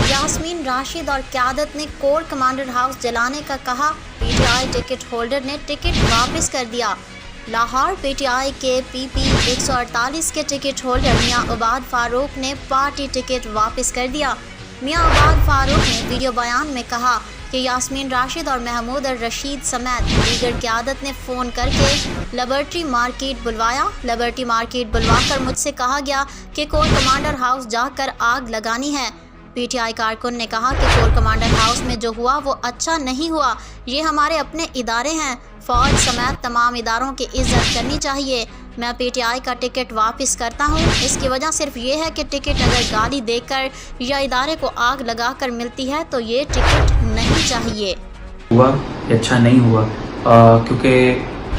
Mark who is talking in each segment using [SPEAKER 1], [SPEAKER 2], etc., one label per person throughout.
[SPEAKER 1] यास्मीन राशिद और क़यादत ने core commander house जलाने का कहा, पीटीआई टिकट होल्डर ने टिकट वापस कर दिया। लाहौर पीटीआई के PP 148 के टिकट होल्डर मियां उबाद फारूक ने पार्टी टिकट वापस कर दिया। मियां उबाद फारूक ने वीडियो बयान में कहा कि यास्मीन राशिद और महमूद रशीद समेत दीगर क़यादत ने फ़ोन करके लिबर्टी मार्केट बुलवाया। लिबर्टी मार्केट बुलवाकर मुझसे कहा गया कि कोर कमांडर हाउस जाकर आग लगानी है। पीटीआई कारकुन ने कहा कि कोर कमांडर हाउस में जो हुआ वो अच्छा नहीं हुआ। ये हमारे अपने इदारे हैं, फ़ौज समेत तमाम इदारों की इज़्ज़त करनी चाहिए। मैं पीटीआई का टिकट वापस करता हूँ। इसकी वजह सिर्फ ये है कि टिकट अगर गाली देकर या इदारे को आग लगाकर मिलती है तो ये टिकट नहीं चाहिए।
[SPEAKER 2] हुआ अच्छा नहीं हुआ, क्योंकि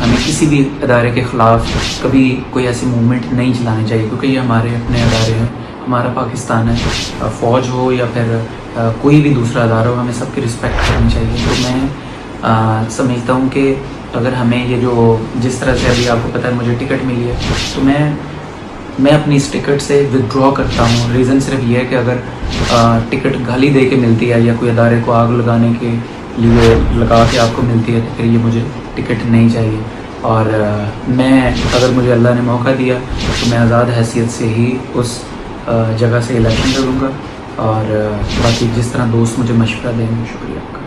[SPEAKER 2] हमें किसी भी इदारे के ख़िलाफ़ कभी कोई ऐसी मूवमेंट नहीं चलानी चाहिए, क्योंकि ये हमारे अपने इदारे हैं, हमारा पाकिस्तान है। फ़ौज हो या फिर कोई भी दूसरा इदारा हो, हमें सबकी रिस्पेक्ट करनी चाहिए। तो मैं समझता हूँ कि अगर हमें ये जो जिस तरह से अभी आपको पता है मुझे टिकट मिली है, तो मैं अपनी इस टिकट से विदड्रॉ करता हूँ। रीज़न सिर्फ ये है कि अगर टिकट गाली दे के मिलती है या कोई इदारे को आग लगाने के लिए लगा के आपको मिलती है, तो फिर ये मुझे टिकट नहीं चाहिए। और मैं अगर मुझे अल्लाह ने मौका दिया तो मैं आज़ाद हैसियत से ही उस जगह से इलेक्शन लड़ूँगा। और बाकी जिस तरह दोस्त मुझे मशवरा देंगे, शुक्रिया।